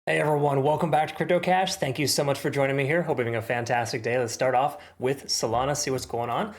Hey everyone, welcome back to Crypto Cash. Thank you so much for joining me here. Hope you're having a fantastic day. Let's start off with Solana, see what's going on.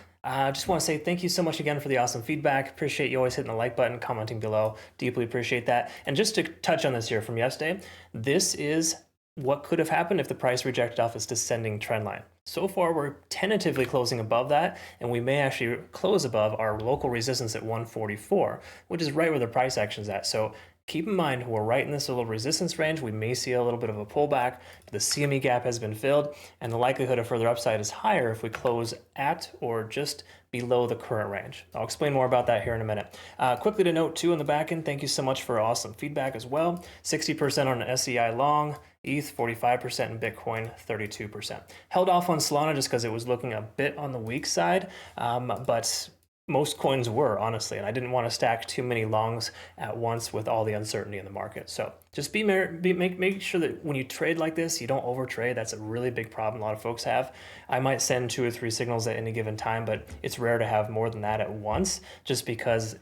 Just want to say thank you so much again for the awesome feedback. Appreciate you always hitting the like button, commenting below. Deeply appreciate that. And just to touch on this here from yesterday, this is what could have happened if the price rejected off its descending trend line. So far, we're tentatively closing above that, and we may actually close above our local resistance at 144, which is right where the price action is at. So keep in mind, we're right in this little resistance range. We may see a little bit of a pullback. The CME gap has been filled, and the likelihood of further upside is higher if we close at or just below the current range. I'll explain more about that here in a minute. Quickly to note too on the back end, thank you so much for awesome feedback as well. 60% on an SEI long, ETH 45%, and Bitcoin 32%. Held off on Solana just because it was looking a bit on the weak side, but most coins were, honestly, and I didn't want to stack too many longs at once with all the uncertainty in the market. So just make sure that when you trade like this, you don't overtrade. That's a really big problem a lot of folks have. I might send 2 or 3 signals at any given time, but it's rare to have more than that at once, just because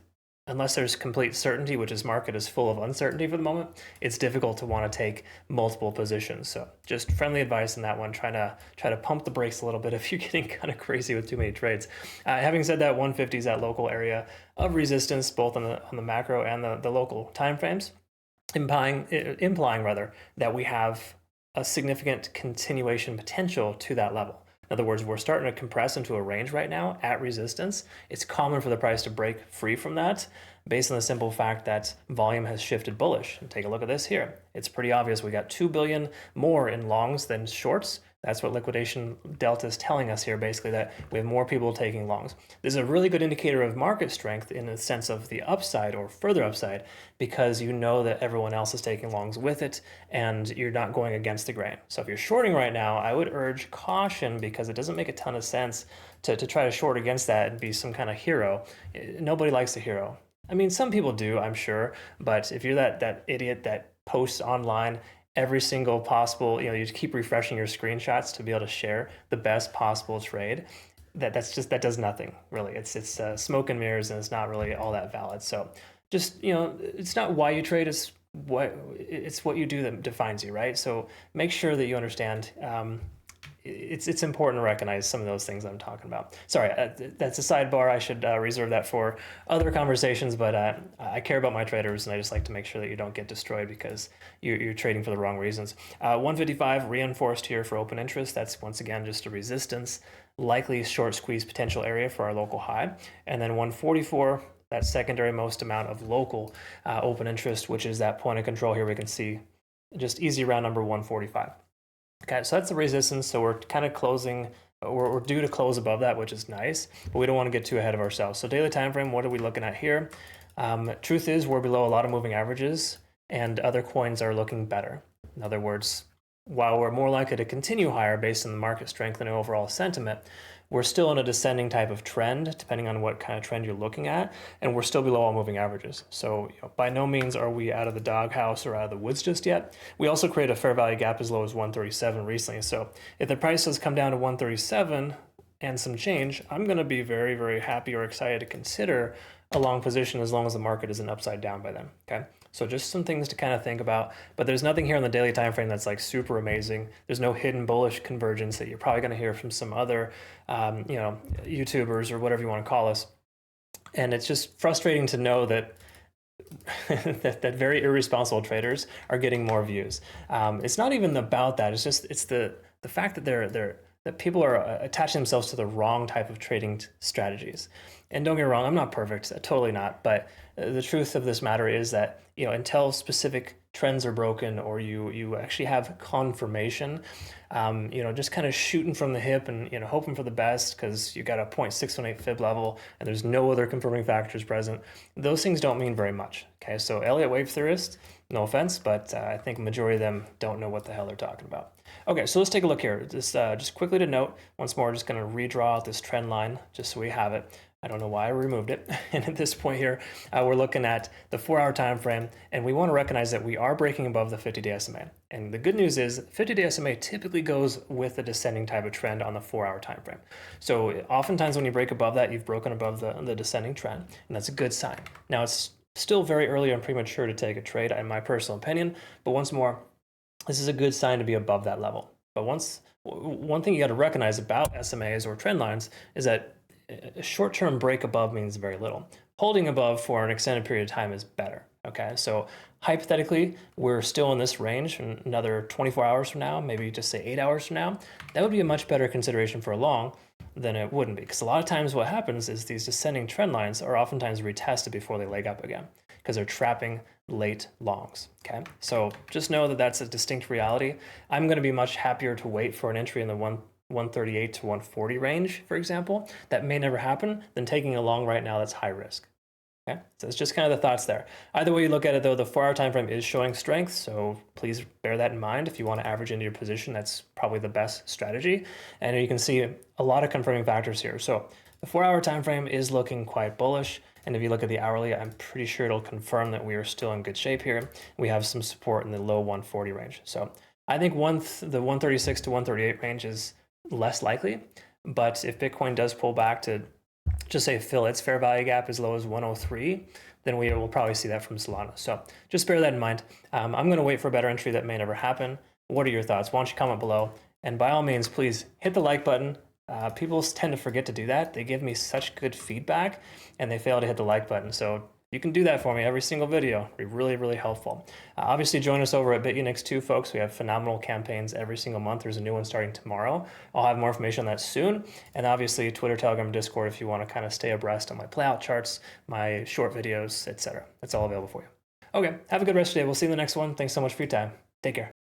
unless there's complete certainty, which this market is full of uncertainty for the moment, it's difficult to want to take multiple positions. So just friendly advice in that one. Try to pump the brakes a little bit if you're getting kind of crazy with too many trades. Having said that, 150 is that local area of resistance, both on the macro and the local timeframes, implying rather that we have a significant continuation potential to that level. In other words, we're starting to compress into a range right now at resistance. It's common for the price to break free from that based on the simple fact that volume has shifted bullish. And take a look at this here. It's pretty obvious. We got 2 billion more in longs than shorts. That's what liquidation delta is telling us here, basically, that we have more people taking longs. This is a really good indicator of market strength in the sense of the upside or further upside, because you know that everyone else is taking longs with it and you're not going against the grain. So if you're shorting right now, I would urge caution, because it doesn't make a ton of sense to try to short against that and be some kind of hero. Nobody likes a hero. I mean, some people do, I'm sure, but if you're that idiot that posts online every single possible, you keep refreshing your screenshots to be able to share the best possible trade, that does nothing really. It's smoke and mirrors, and it's not really all that valid. So just, it's not why you trade, it's what you do that defines you, right? So make sure that you understand. It's important to recognize some of those things I'm talking about. Sorry, that's a sidebar. I should reserve that for other conversations, but I care about my traders, and I just like to make sure that you don't get destroyed because you're trading for the wrong reasons. 155 reinforced here for open interest. That's once again just a resistance, likely short squeeze potential area for our local high. And then 144, that secondary most amount of local open interest, which is that point of control here. We can see just easy round number 145. Okay, so that's the resistance. So we're kind of closing, we're due to close above that, which is nice, but we don't want to get too ahead of ourselves. So daily time frame, what are we looking at here? Truth is, we're below a lot of moving averages, and other coins are looking better. In other words, while we're more likely to continue higher based on the market strength and overall sentiment, we're still in a descending type of trend, depending on what kind of trend you're looking at, and we're still below all moving averages. So by no means are we out of the doghouse or out of the woods just yet. We also created a fair value gap as low as 137 recently. So if the price does come down to 137 and some change, I'm going to be very, very happy or excited to consider a long position as long as the market isn't upside down by then. Okay, so just some things to kind of think about, but there's nothing here on the daily time frame that's like super amazing. There's no hidden bullish convergence that you're probably going to hear from some other YouTubers or whatever you want to call us. And it's just frustrating to know that that very irresponsible traders are getting more views. It's not even about that. It's the fact that that people are attaching themselves to the wrong type of trading strategies. And don't get me wrong, I'm not perfect, totally not. But the truth of this matter is that until specific trends are broken or you actually have confirmation, just kind of shooting from the hip and hoping for the best because you got a 0.618 fib level and there's no other confirming factors present. Those things don't mean very much. Okay, so Elliott wave theorists, no offense, but I think a majority of them don't know what the hell they're talking about. Okay, so let's take a look here. Just quickly to note, once more, just going to redraw out this trend line just so we have it. I don't know why I removed it. And at this point here, we're looking at the 4-hour time frame, and we want to recognize that we are breaking above the 50-day SMA. And the good news is 50-day SMA typically goes with a descending type of trend on the 4-hour time frame. So oftentimes when you break above that, you've broken above the descending trend, and that's a good sign. Now, it's still very early and premature to take a trade, in my personal opinion, but once more, this is a good sign to be above that level. But one thing you got to recognize about SMAs or trend lines is that a short-term break above means very little. Holding above for an extended period of time is better. Okay, so hypothetically, we're still in this range another 24 hours from now, maybe just say 8 hours from now. That would be a much better consideration for a long than it wouldn't be. Because a lot of times what happens is these descending trend lines are oftentimes retested before they leg up again because they're trapping late longs. Okay, so just know that that's a distinct reality. I'm going to be much happier to wait for an entry in the 138 to 140 range, for example. That may never happen than taking a long right now that's high risk. Okay, so it's just kind of the thoughts there. Either way you look at it, though, the 4-hour time frame is showing strength, so please bear that in mind. If you want to average into your position, that's probably the best strategy. And you can see a lot of confirming factors here. So the 4-hour time frame is looking quite bullish, and if you look at the hourly, I'm pretty sure it'll confirm that we are still in good shape here. We have some support in the low 140 range. So I think the 136 to 138 range is less likely, but if Bitcoin does pull back to just say fill its fair value gap as low as 103, then we will probably see that from Solana. So just bear that in mind. I'm going to wait for a better entry that may never happen. What are your thoughts? Why don't you comment below? And by all means, please hit the like button. People tend to forget to do that. They give me such good feedback and they fail to hit the like button. So you can do that for me every single video. It'd be really, really helpful. Obviously, join us over at Bitunix too, folks. We have phenomenal campaigns every single month. There's a new one starting tomorrow. I'll have more information on that soon. And obviously, Twitter, Telegram, Discord if you want to kind of stay abreast on my playout charts, my short videos, etc. That's all available for you. Okay, have a good rest of your day. We'll see you in the next one. Thanks so much for your time. Take care.